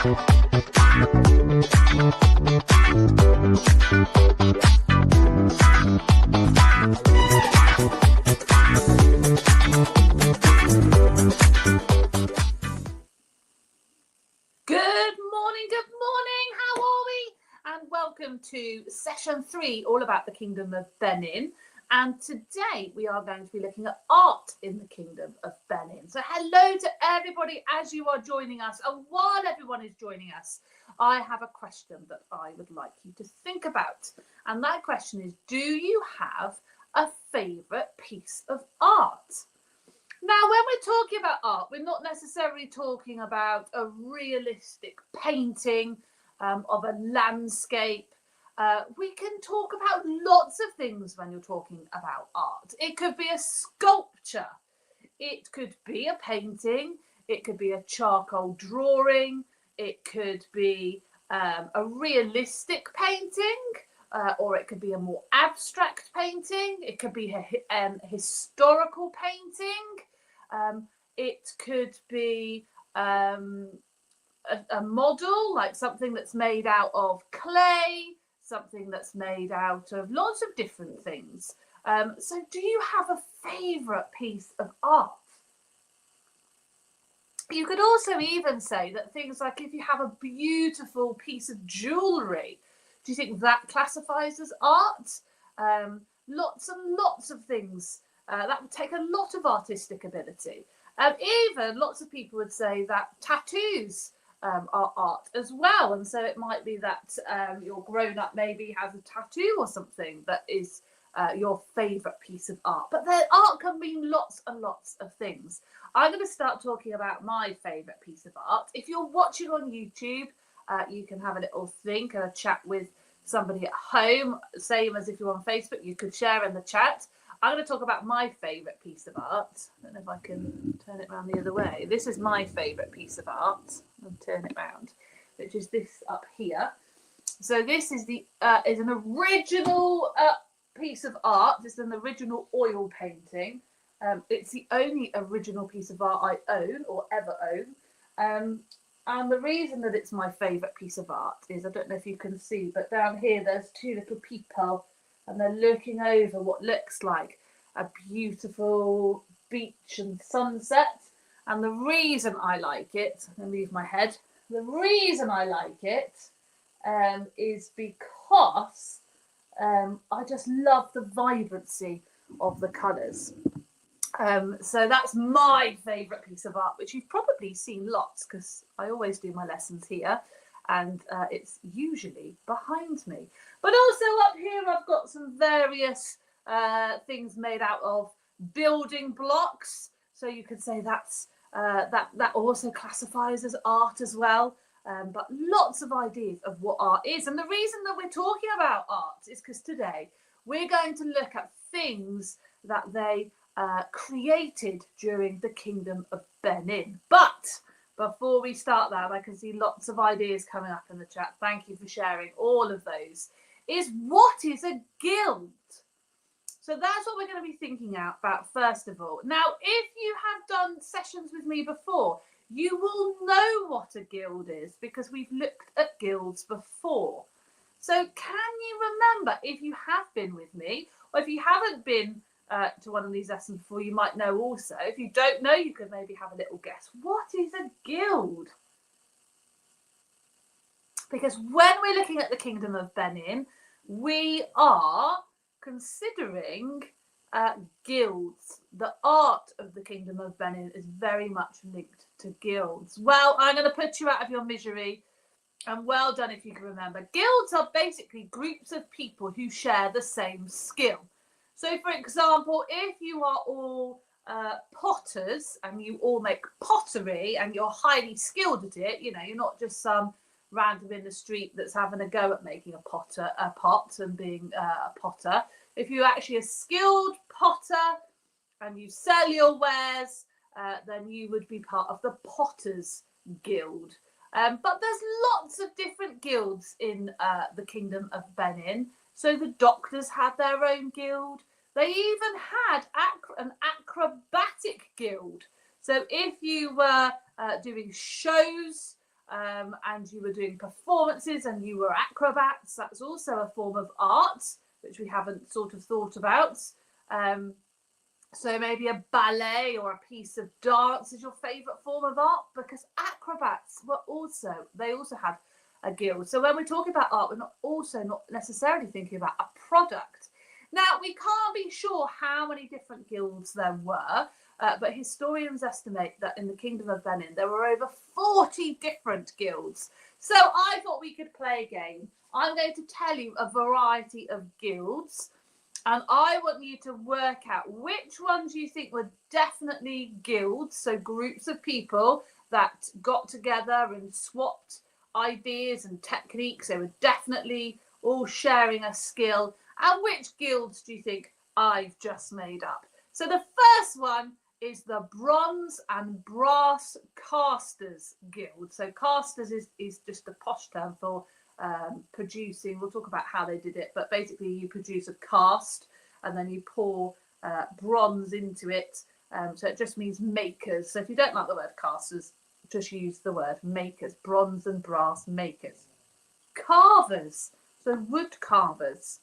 Welcome to session 3, all about the Kingdom of Benin. And today we are going to be looking at art in the Kingdom of Benin. So hello to everybody as you are joining us. And while everyone is joining us, I have a question that I would like you to think about. And that question is, do you have a favourite piece of art? Now, when we're talking about art, we're not necessarily talking about a realistic painting of a landscape. We can talk about lots of things when you're talking about art. It could be a sculpture, it could be a painting, it could be a charcoal drawing, it could be a realistic painting, or it could be a more abstract painting, it could be a historical painting, it could be a model, like something that's made out of clay, something that's made out of lots of different things. So do you have a favourite piece of art? You could also even say that things like, if you have a beautiful piece of jewellery, do you think that classifies as art? Lots and lots of things. That would take a lot of artistic ability. Even lots of people would say that tattoos are art as well, and so it might be that your grown-up maybe has a tattoo or something that is your favourite piece of art. But their art can mean lots and lots of things. I'm going to start talking about my favourite piece of art. If you're watching on YouTube, you can have a little think and a chat with somebody at home, same as if you're on Facebook, you could share in the chat. I'm going to talk about my favourite piece of art. I don't know if I can turn it around the other way. This is my favourite piece of art. I'll turn it around, which is this up here. So this is is an original piece of art. It's an original oil painting. It's the only original piece of art I own or ever own. And the reason that it's my favourite piece of art is, I don't know if you can see, but down here there's two little people, and they're looking over what looks like a beautiful beach and sunset. And the reason I like it, I'm going to move my head, the reason I like it is because I just love the vibrancy of the colours. So that's my favourite piece of art, which you've probably seen lots, because I always do my lessons here, and it's usually behind me. But also up here I've got some various things made out of building blocks. So you could say that's that also classifies as art as well. But lots of ideas of what art is. And the reason that we're talking about art is because today we're going to look at things that they created during the Kingdom of Benin. But before we start that, I can see lots of ideas coming up in the chat. Thank you for sharing all of those. Is what is a guild? So that's what we're going to be thinking about first of all. Now, if you have done sessions with me before, you will know what a guild is, because we've looked at guilds before. So can you remember, if you have been with me, or if you haven't been to one of these lessons before, you might know also. If you don't know, you could maybe have a little guess. What is a guild? Because when we're looking at the Kingdom of Benin, we are considering guilds. The art of the Kingdom of Benin is very much linked to guilds. Well, I'm going to put you out of your misery, and well done if you can remember. Guilds are basically groups of people who share the same skill. So, for example, if you are all potters and you all make pottery and you're highly skilled at it, you know, you're not just some random in the street that's having a go at making a pot and being a potter. If you're actually a skilled potter and you sell your wares, then you would be part of the Potters Guild. But there's lots of different guilds in the Kingdom of Benin. So the doctors had their own guild. They even had an acrobatic guild. So if you were doing shows and you were doing performances and you were acrobats. That's also a form of art, which we haven't sort of thought about. So maybe a ballet or a piece of dance is your favourite form of art, because acrobats they also had a guild. So when we're talking about art, we're not necessarily thinking about a product. Now, we can't be sure how many different guilds there were, but historians estimate that in the Kingdom of Benin, there were over 40 different guilds. So I thought we could play a game. I'm going to tell you a variety of guilds, and I want you to work out which ones you think were definitely guilds, so groups of people that got together and swapped ideas and techniques. They were definitely all sharing a skill. And which guilds do you think I've just made up? So the first one is the Bronze and Brass Casters Guild. So casters is just a posh term for producing. We'll talk about how they did it, but basically you produce a cast and then you pour bronze into it. So it just means makers. So if you don't like the word casters, just use the word makers. Bronze and brass makers. Carvers, so wood carvers.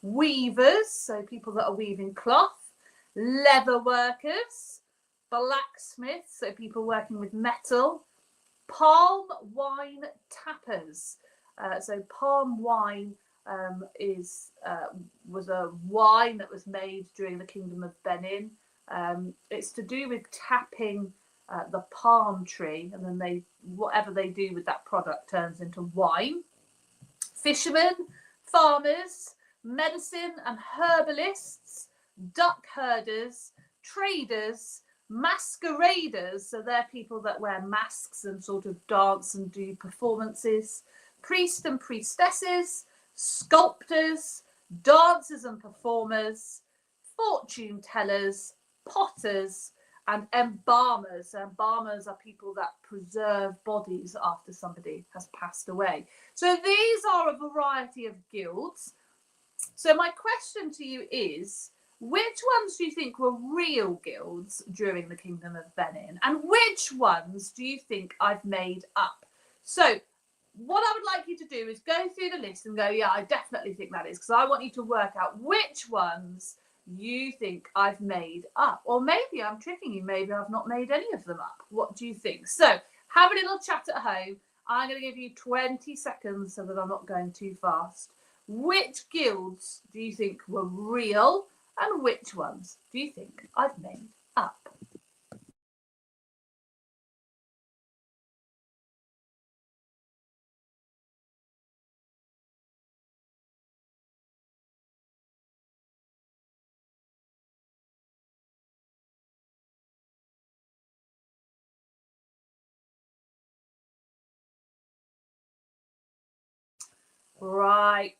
Weavers, so people that are weaving cloth. Leather workers. Blacksmiths, so people working with metal. Palm wine tappers. So palm wine was a wine that was made during the Kingdom of Benin. It's to do with tapping the palm tree, and then whatever they do with that product turns into wine. Fishermen, farmers, medicine and herbalists, duck herders, traders, masqueraders, so they're people that wear masks and sort of dance and do performances, priests and priestesses, sculptors, dancers and performers, fortune tellers, potters, and embalmers. Embalmers are people that preserve bodies after somebody has passed away. So these are a variety of guilds. So my question to you is, which ones do you think were real guilds during the Kingdom of Benin? And which ones do you think I've made up? So what I would like you to do is go through the list and go, yeah, I definitely think that is, because I want you to work out which ones you think I've made up. Or maybe I'm tricking you. Maybe I've not made any of them up. What do you think? So have a little chat at home. I'm going to give you 20 seconds so that I'm not going too fast. Which guilds do you think were real, and which ones do you think I've made up? Right.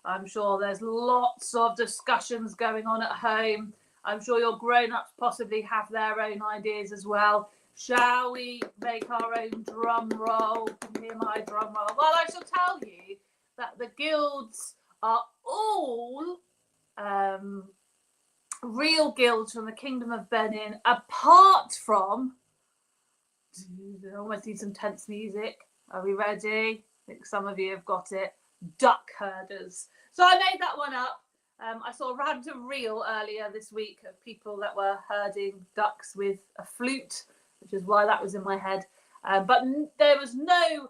I'm sure there's lots of discussions going on at home. I'm sure your grown-ups possibly have their own ideas as well. Shall we make our own drum roll? Can you hear my drum roll? Well, I shall tell you that the guilds are all real guilds from the Kingdom of Benin, apart from, I almost need some tense music. Are we ready? I think some of you have got it. Duck herders. So I made that one up. I saw a random reel earlier this week of people that were herding ducks with a flute, which is why that was in my head. But there was no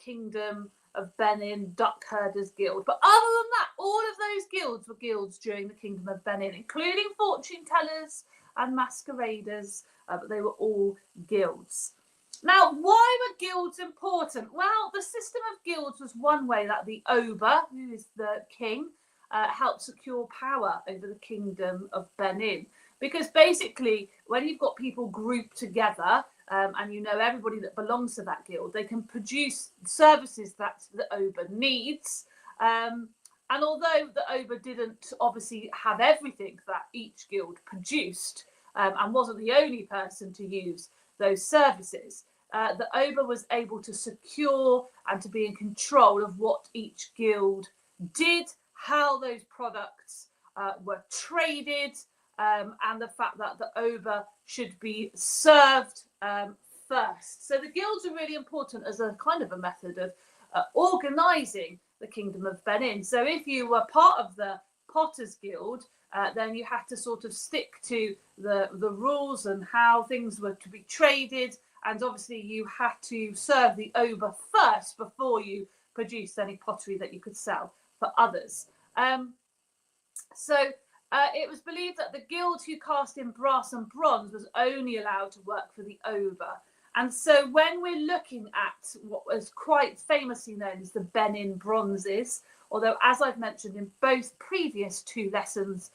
Kingdom of Benin Duck Herders Guild. But other than that, all of those guilds were guilds during the Kingdom of Benin, including fortune tellers and masqueraders, but they were all guilds. Now, why were guilds important? Well, the system of guilds was one way that the Oba, who is the king, helped secure power over the Kingdom of Benin. Because basically, when you've got people grouped together, and you know everybody that belongs to that guild, they can produce services that the Oba needs. And although the Oba didn't obviously have everything that each guild produced, and wasn't the only person to use those services, the Oba was able to secure and to be in control of what each guild did, how those products were traded, and the fact that the Oba should be served first. So the guilds are really important as a kind of a method of organising the Kingdom of Benin. So if you were part of the Potters Guild, then you had to sort of stick to the rules and how things were to be traded. And obviously you had to serve the oba first before you produced any pottery that you could sell for others. It was believed that the guild who cast in brass and bronze was only allowed to work for the oba. And so when we're looking at what was quite famously known as the Benin bronzes, although as I've mentioned in both previous two lessons,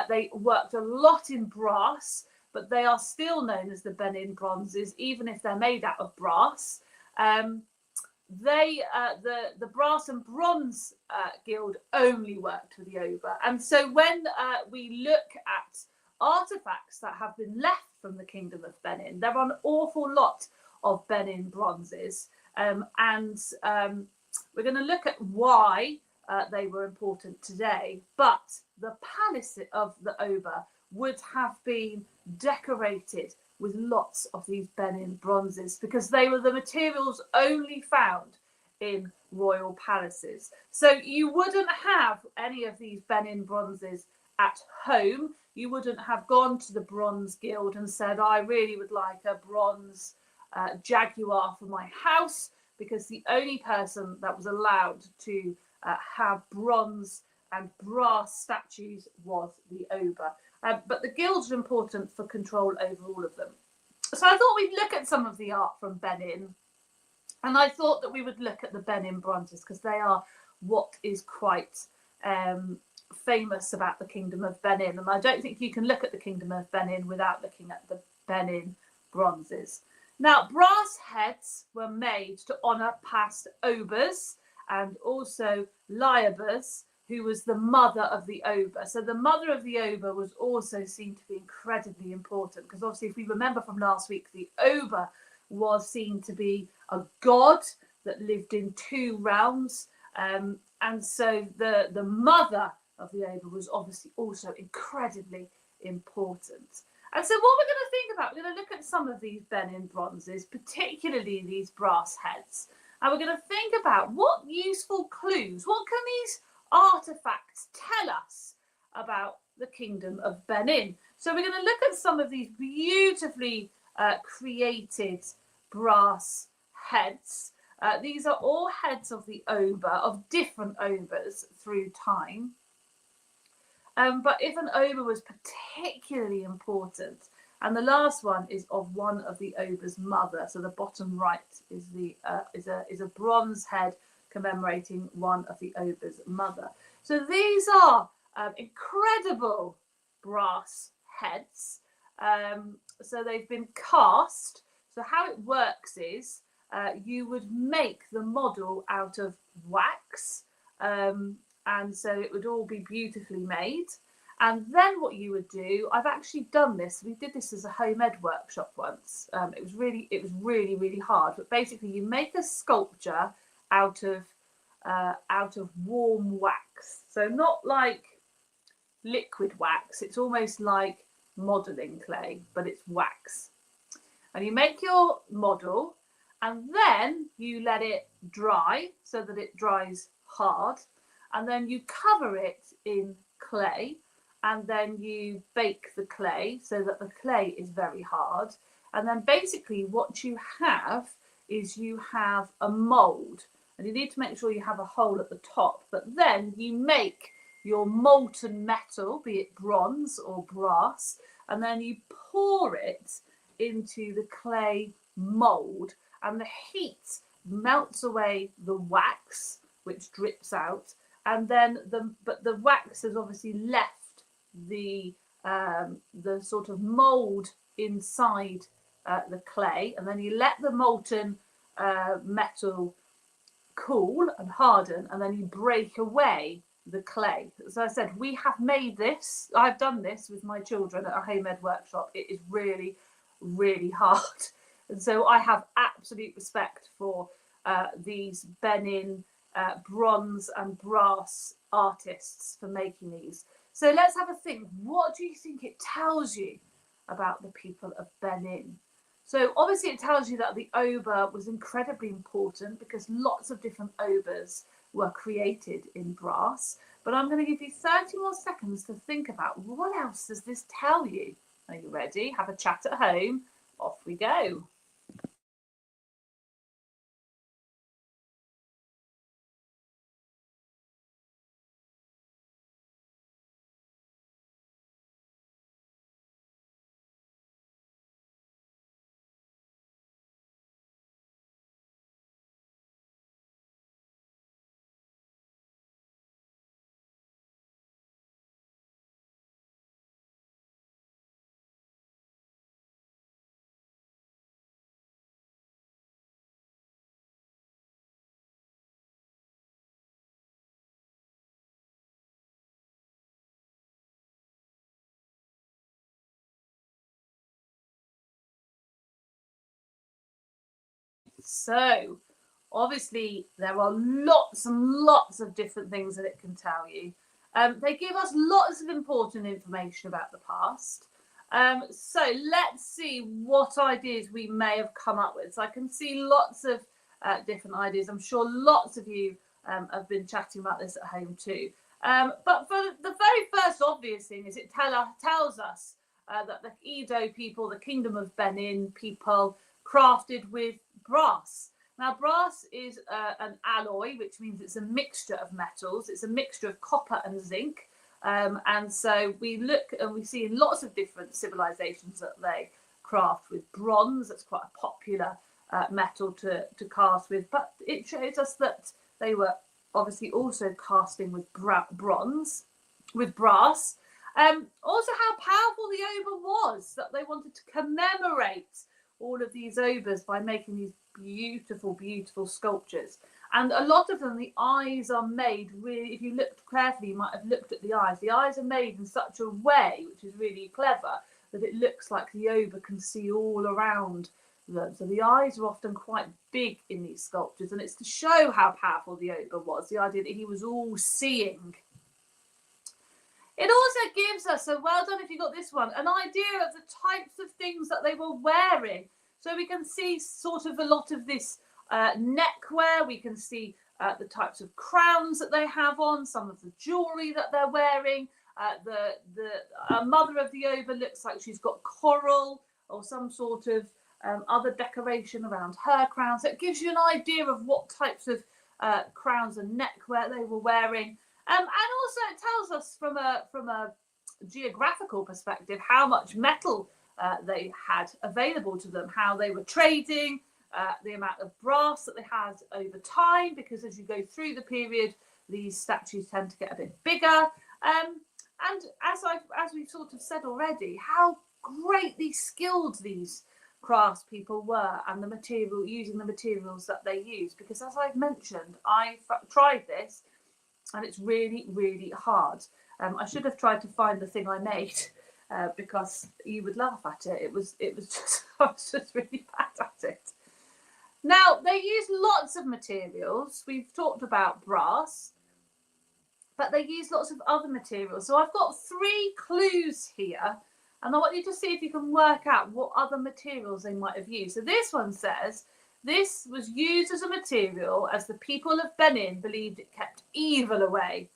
they worked a lot in brass, but they are still known as the Benin bronzes, even if they're made out of brass. The brass and bronze guild only worked for the oba. And so when we look at artifacts that have been left from the Kingdom of Benin, there are an awful lot of Benin bronzes. We're going to look at why they were important today. But the palace of the oba would have been decorated with lots of these Benin bronzes because they were the materials only found in royal palaces. So you wouldn't have any of these Benin bronzes at home. You wouldn't have gone to the Bronze Guild and said, I really would like a bronze jaguar for my house, because the only person that was allowed to have bronze and brass statues was the oba. But the guilds are important for control over all of them. So I thought we'd look at some of the art from Benin. And I thought that we would look at the Benin bronzes because they are what is quite famous about the Kingdom of Benin. And I don't think you can look at the Kingdom of Benin without looking at the Benin bronzes. Now, brass heads were made to honour past obas and also liabas, who was the mother of the oba. So the mother of the oba was also seen to be incredibly important because obviously if we remember from last week, the oba was seen to be a god that lived in two realms. And so the mother of the oba was obviously also incredibly important. And so what we're going to think about, we're going to look at some of these Benin bronzes, particularly these brass heads. And we're going to think about what useful clues, what can these artifacts tell us about the Kingdom of Benin. So we're going to look at some of these beautifully created brass heads. These are all heads of the oba, of different obas through time. But if an oba was particularly important, and the last one is of one of the oba's mother, so the bottom right is a bronze head commemorating one of the oba's mother. So these are incredible brass heads. So they've been cast. So how it works is you would make the model out of wax, and so it would all be beautifully made. And then what you would do, I've actually done this. We did this as a home ed workshop once. It was really hard. But basically, you make a sculpture out of warm wax. So not like liquid wax. It's almost like modelling clay, but it's wax. And you make your model, and then you let it dry so that it dries hard. And then you cover it in clay, and then you bake the clay so that the clay is very hard. And then basically what you have is you have a mould, and you need to make sure you have a hole at the top, but then you make your molten metal, be it bronze or brass, and then you pour it into the clay mould, and the heat melts away the wax, which drips out, and then the wax has obviously left the sort of mould inside the clay, and then you let the molten metal cool and harden, and then you break away the clay. As I said, we have made this. I've done this with my children at a home ed workshop. It is really hard, and so I have absolute respect for these Benin bronze and brass artists for making these. So let's have a think. What do you think it tells you about the people of Benin? So obviously it tells you that the oba was incredibly important because lots of different obas were created in brass. But I'm going to give you 30 more seconds to think about what else does this tell you. Are you ready? Have a chat at home. Off we go. So obviously there are lots and lots of different things that it can tell you. They give us lots of important information about the past. So let's see what ideas we may have come up with. So I can see lots of different ideas. I'm sure lots of you have been chatting about this at home too. But for the very first obvious thing is it tells us that the Edo people, the Kingdom of Benin people, crafted with brass. Now, brass is an alloy, which means it's a mixture of metals. It's a mixture of copper and zinc. And so we look and we see in lots of different civilizations that they craft with bronze. That's quite a popular metal to cast with. But it shows us that they were obviously also casting with bronze, with brass. Also, how powerful the oba was, that they wanted to commemorate all of these obas by making these beautiful, beautiful sculptures. And a lot of them, the eyes are made really, if you looked carefully, you might have looked at the eyes. The eyes are made in such a way, which is really clever, that it looks like the oba can see all around them. So the eyes are often quite big in these sculptures, and it's to show how powerful the oba was, the idea that he was all seeing. It also gives us, so well done if you got this one, an idea of the types of things that they were wearing. So we can see sort of a lot of this neckwear. We can see the types of crowns that they have on, some of the jewelry that they're wearing. The mother of the oba looks like she's got coral or some sort of other decoration around her crown. So it gives you an idea of what types of crowns and neckwear they were wearing. And also it tells us from a geographical perspective how much metal they had available to them, how they were trading, the amount of brass that they had over time, because as you go through the period, these statues tend to get a bit bigger. And as we've sort of said already, how greatly skilled these craftspeople were, and using the materials that they use. Because as I've mentioned, I tried this, and it's really, really hard. I should have tried to find the thing I made because you would laugh at it. It was just I was just really bad at it. Now they use lots of materials. We've talked about brass, but they use lots of other materials. So I've got 3 clues here, and I want you to see if you can work out what other materials they might have used. So this one says this was used as a material as the people of Benin believed it kept evil away.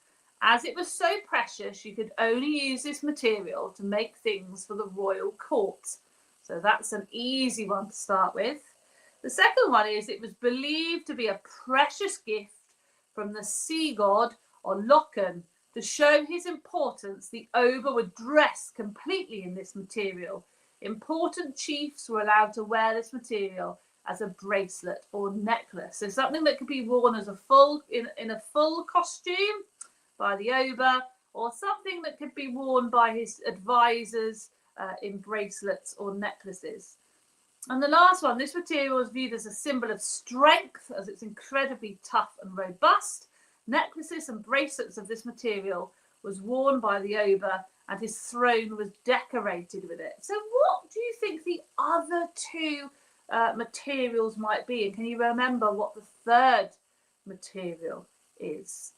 As it was so precious, you could only use this material to make things for the royal court. So that's an easy one to start with. The second one is it was believed to be a precious gift from the sea god or Loken. To show his importance, the oba were dressed completely in this material. Important chiefs were allowed to wear this material as a bracelet or necklace. So something that could be worn as a full in a full costume by the oba, or something that could be worn by his advisors in bracelets or necklaces. And the last one, this material is viewed as a symbol of strength, as it's incredibly tough and robust. Necklaces and bracelets of this material was worn by the oba, and his throne was decorated with it. So what do you think the other 2 materials might be? And can you remember what the third material is?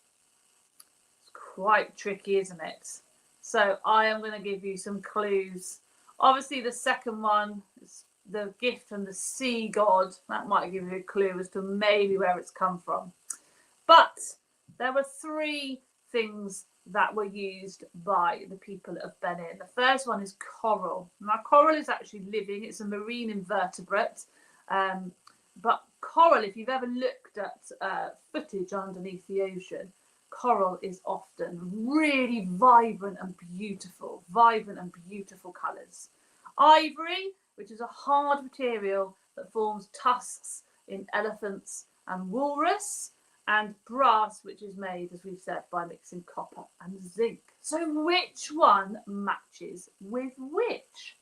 It's quite tricky, isn't it? So I am going to give you some clues. Obviously the second one is the gift from the sea god. That might give you a clue as to maybe where it's come from. But there were three things that were used by the people of Benin. The first one is coral. Now, coral is actually living. It's a marine invertebrate. But coral, if you've ever looked at footage underneath the ocean, coral is often really vibrant and beautiful colours. Ivory, which is a hard material that forms tusks in elephants and walrus, and brass, which is made, as we've said, by mixing copper and zinc. So which one matches with which?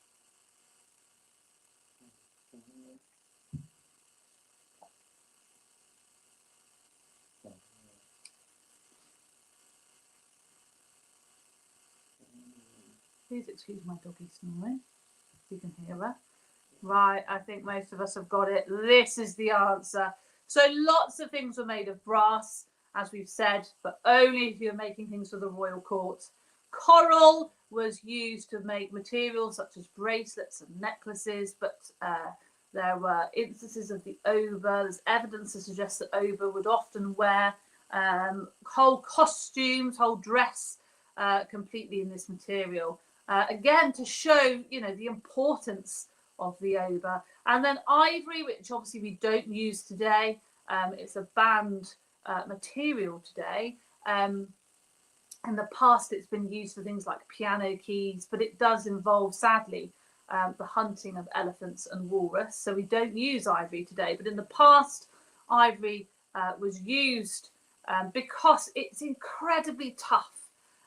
Please excuse my doggy snoring, if you can hear her. Right, I think most of us have got it. This is the answer. So lots of things were made of brass, as we've said, but only if you're making things for the royal court. Coral was used to make materials such as bracelets and necklaces, but there were instances of the oba. There's evidence to suggest that oba would often wear whole costumes, whole dress completely in this material. Again, to show, the importance of the oba. And then ivory, which obviously we don't use today. It's a banned material today. In the past, it's been used for things like piano keys, but it does involve, sadly, the hunting of elephants and walrus. So we don't use ivory today. But in the past, ivory was used because it's incredibly tough.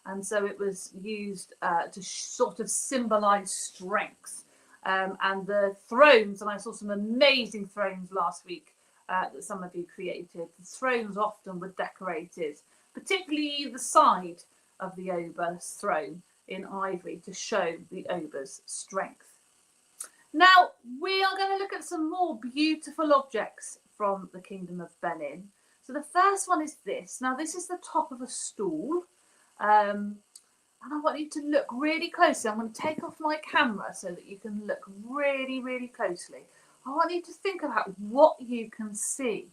And so it was used to sort of symbolize strength. And the thrones, and I saw some amazing thrones last week that some of you created. The thrones often were decorated, particularly the side of the oba's throne, in ivory to show the oba's strength. Now, we are going to look at some more beautiful objects from the Kingdom of Benin. So the first one is this. Now, this is the top of a stool. And I want you to look really closely. I'm going to take off my camera so that you can look really, really closely. I want you to think about what you can see.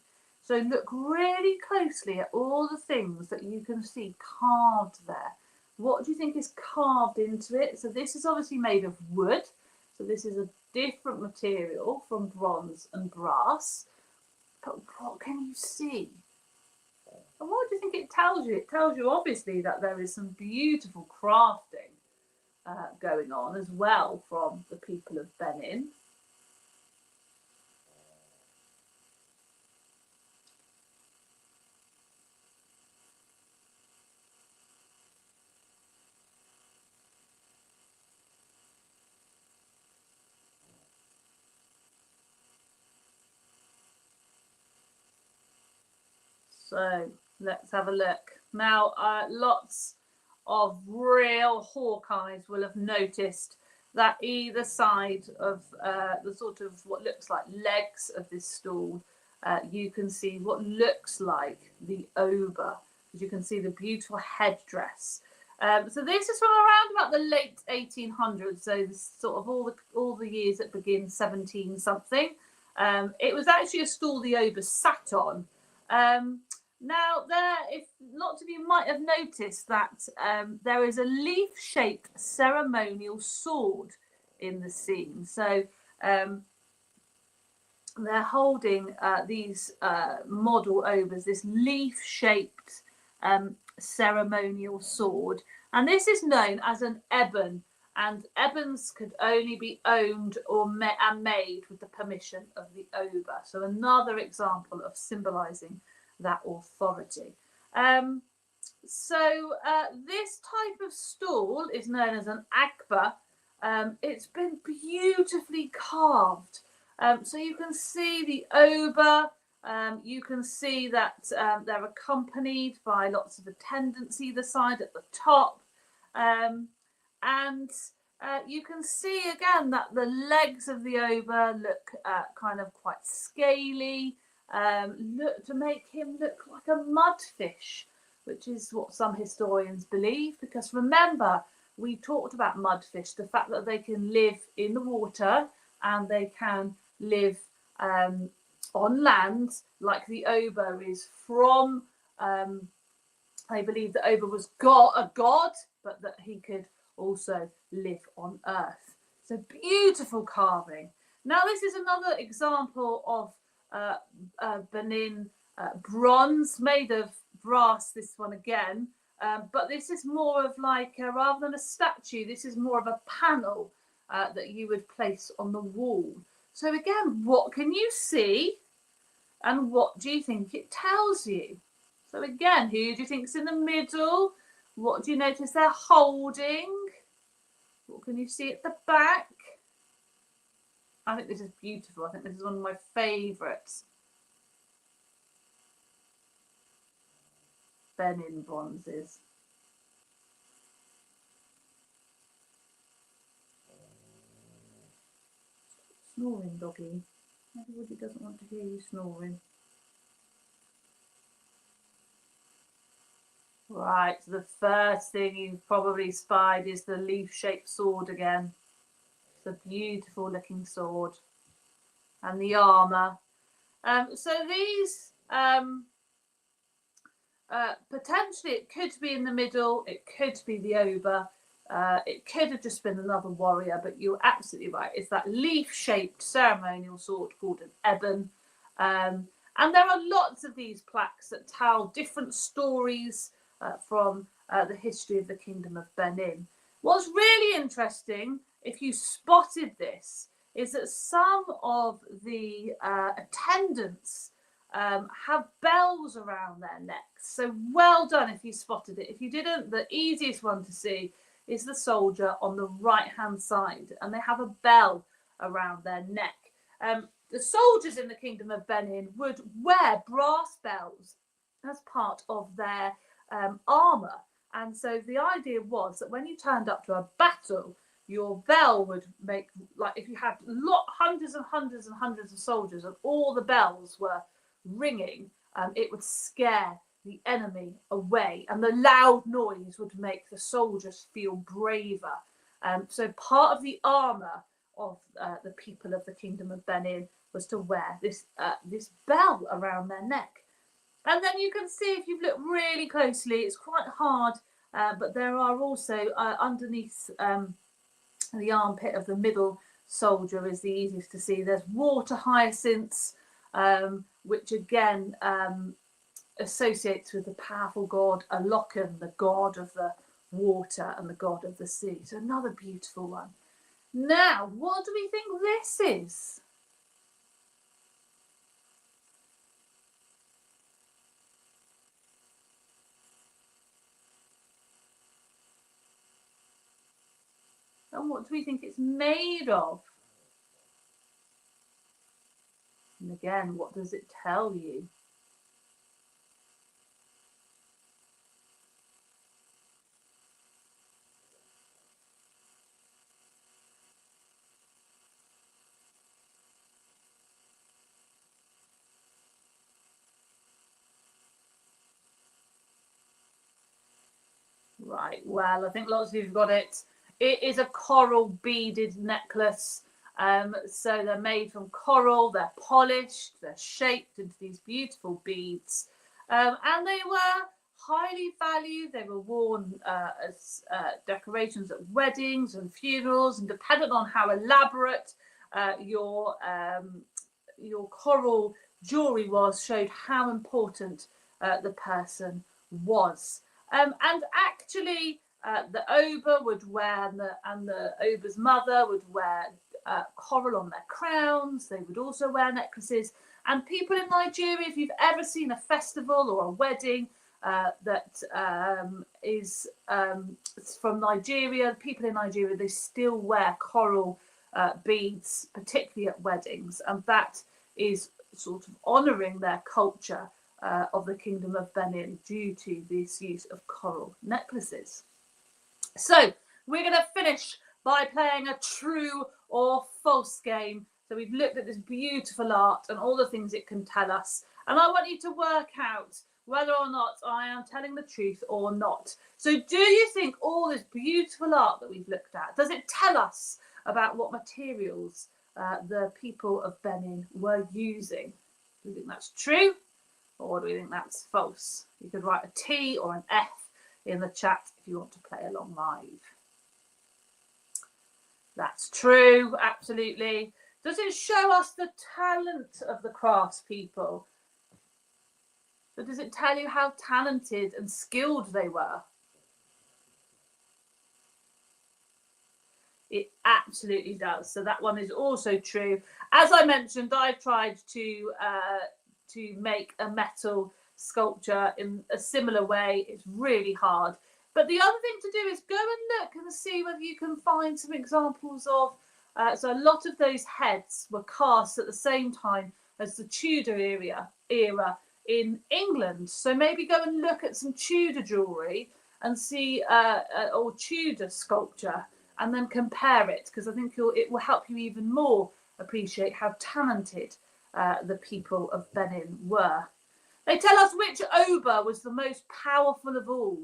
So look really closely at all the things that you can see carved there. What do you think is carved into it? So this is obviously made of wood. So this is a different material from bronze and brass. But what can you see? And what do you think it tells you? It tells you obviously that there is some beautiful crafting going on as well from the people of Benin. So let's have a look. Now, lots of real hawk eyes will have noticed that either side of the sort of what looks like legs of this stool, you can see what looks like the oba. As you can see, the beautiful headdress. So this is from around about the late 1800s. So this sort of all the years that begin 17 something. It was actually a stool the oba sat on. Now, if lots of you might have noticed that there is a leaf-shaped ceremonial sword in the scene. So they're holding these model obas, this leaf-shaped ceremonial sword, and this is known as an ebon. And ebons could only be owned or made with the permission of the oba. So another example of symbolising that authority. So this type of stool is known as an agba. It's been beautifully carved. So you can see the oba. You can see that they're accompanied by lots of attendants either side at the top. And you can see again that the legs of the oba look kind of quite scaly. Look to make him look like a mudfish, which is what some historians believe, because remember we talked about mudfish, the fact that they can live in the water and they can live on land, like the Oba is from. They believe that Oba was a god, but that he could also live on earth. So beautiful carving. Now this is another example of Benin bronze made of brass, this one again, but this is more of like, rather than a statue, this is more of a panel that you would place on the wall. So again, what can you see and what do you think it tells you? So again, who do you think's in the middle? What do you notice they're holding? What can you see at the back? I think this is beautiful. I think this is one of my favourites. Benin bronzes. Snoring, doggy. Everybody doesn't want to hear you snoring. Right, so the first thing you've probably spied is the leaf-shaped sword again. It's a beautiful looking sword. And the armour. So these, potentially it could be in the middle, it could be the Oba, it could have just been another warrior, but you're absolutely right. It's that leaf-shaped ceremonial sword called an ebon. And there are lots of these plaques that tell different stories from the history of the Kingdom of Benin. What's really interesting, if you spotted this, is that some of the attendants have bells around their necks. So well done if you spotted it. If you didn't, the easiest one to see is the soldier on the right-hand side, and they have a bell around their neck. The soldiers in the Kingdom of Benin would wear brass bells as part of their armour. And so the idea was that when you turned up to a battle, your bell would make, like if you had hundreds and hundreds and hundreds of soldiers and all the bells were ringing, it would scare the enemy away, and the loud noise would make the soldiers feel braver. So part of the armour of the people of the Kingdom of Benin was to wear this bell around their neck. And then you can see, if you've looked really closely, it's quite hard, but there are also underneath the armpit of the middle soldier is the easiest to see. There's water hyacinths, which again associates with the powerful god Alokan, the god of the water and the god of the sea. So another beautiful one. Now, what do we think this is? And what do we think it's made of? And again, what does it tell you? Right, well, I think lots of you have got it. It is a coral beaded necklace. So they're made from coral, they're polished, they're shaped into these beautiful beads. And they were highly valued. They were worn as decorations at weddings and funerals, and depending on how elaborate your coral jewellery was, showed how important the person was. And actually, the Oba would wear, and the Oba's mother would wear coral on their crowns. They would also wear necklaces. And people in Nigeria, if you've ever seen a festival or a wedding that is from Nigeria, people in Nigeria, they still wear coral beads, particularly at weddings. And that is sort of honouring their culture of the Kingdom of Benin due to this use of coral necklaces. So we're going to finish by playing a true or false game. So we've looked at this beautiful art and all the things it can tell us. And I want you to work out whether or not I am telling the truth or not. So do you think all this beautiful art that we've looked at, does it tell us about what materials the people of Benin were using. Do you think that's true, or do you think that's false? You could write a T or an F in the chat if you want to play along live. That's true, absolutely. Does it show us the talent of the craftspeople? But does it tell you how talented and skilled they were? It absolutely does. So that one is also true. As I mentioned, I tried to make a metal sculpture in a similar way. It's really hard. But the other thing to do is go and look and see whether you can find some examples of. So a lot of those heads were cast at the same time as the Tudor era in England. So maybe go and look at some Tudor jewellery and see or Tudor sculpture, and then compare it, because I think it will help you even more appreciate how talented the people of Benin were. They tell us which Oba was the most powerful of all.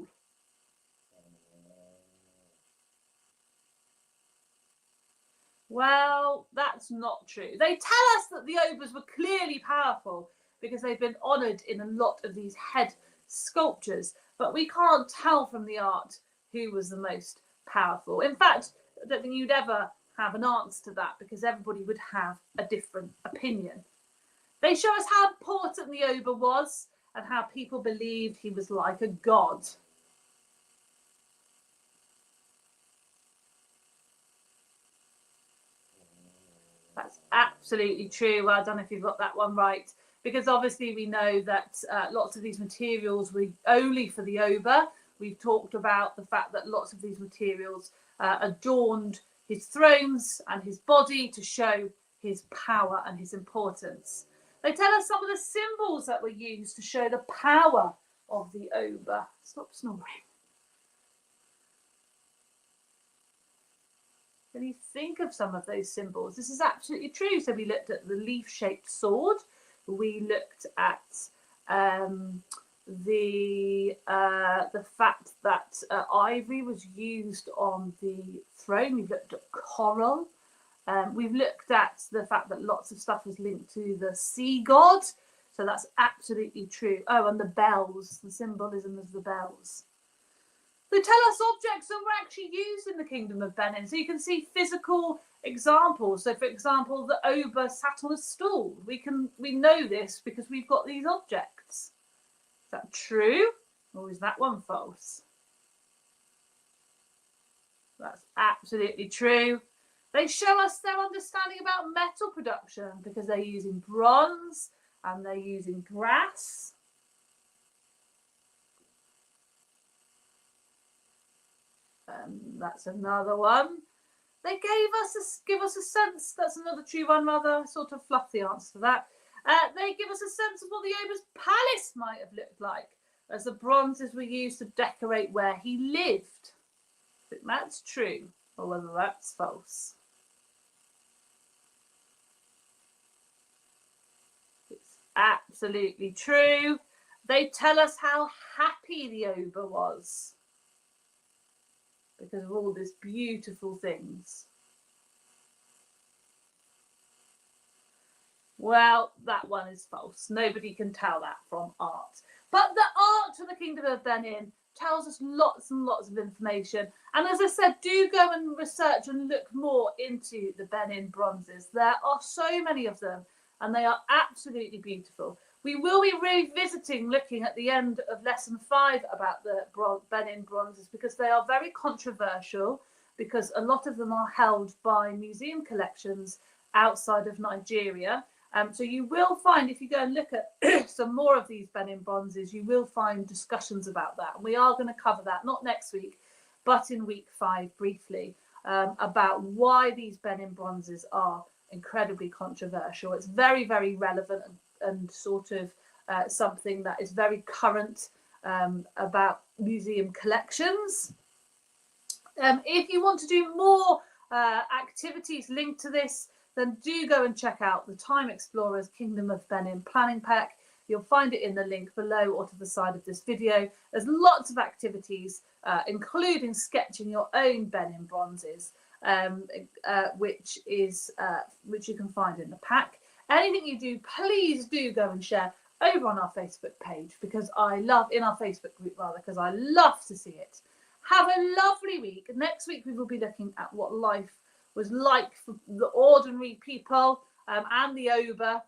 Well, that's not true. They tell us that the Obas were clearly powerful because they've been honoured in a lot of these head sculptures, but we can't tell from the art who was the most powerful. In fact, I don't think you'd ever have an answer to that, because everybody would have a different opinion. They show us how important the Oba was and how people believed he was like a god. That's absolutely true. Well, I don't know if you've got that one right, because obviously we know that lots of these materials were only for the Oba. We've talked about the fact that lots of these materials adorned his thrones and his body to show his power and his importance. They tell us some of the symbols that were used to show the power of the Oba. Stop snoring. Can you think of some of those symbols? This is absolutely true. So we looked at the leaf-shaped sword. We looked at the fact that ivory was used on the throne. We've looked at coral. We've looked at the fact that lots of stuff was linked to the sea god. So that's absolutely true. Oh, and the bells, the symbolism of the bells. They tell us objects that were actually used in the Kingdom of Benin. So you can see physical examples. So, for example, the Oba sat on a stool. We know this because we've got these objects. Is that true, or is that one false? That's absolutely true. They show us their understanding about metal production because they're using bronze and they're using brass. That's another one. They give us a sense. That's another true one, rather sort of fluff the answer to that. They give us a sense of what the Oba's palace might have looked like, as the bronzes were used to decorate where he lived. I think that's true, or whether that's false. It's absolutely true. They tell us how happy the Oba was because of all these beautiful things. Well, that one is false. Nobody can tell that from art. But the art of the Kingdom of Benin tells us lots and lots of information. And as I said, do go and research and look more into the Benin bronzes. There are so many of them, and they are absolutely beautiful. We will be revisiting, looking at the end of lesson 5 about the Benin bronzes, because they are very controversial, because a lot of them are held by museum collections outside of Nigeria. So you will find, if you go and look at some more of these Benin bronzes, you will find discussions about that. And we are going to cover that, not next week, but in week 5 briefly, about why these Benin bronzes are incredibly controversial. It's very, very relevant and sort of something that is very current about museum collections. If you want to do more activities linked to this, then do go and check out the Time Explorers Kingdom of Benin planning pack. You'll find it in the link below or to the side of this video. There's lots of activities, including sketching your own Benin bronzes. which you can find in the pack. Anything you do, please do go and share over on our Facebook page, because in our Facebook group because I love to see it. Have a lovely week. Next week we will be looking at what life was like for the ordinary people and the Oba,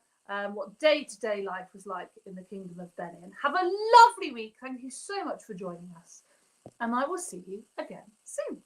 what day-to-day life was like in the Kingdom of Benin. Have a lovely week. Thank you so much for joining us, and I will see you again soon.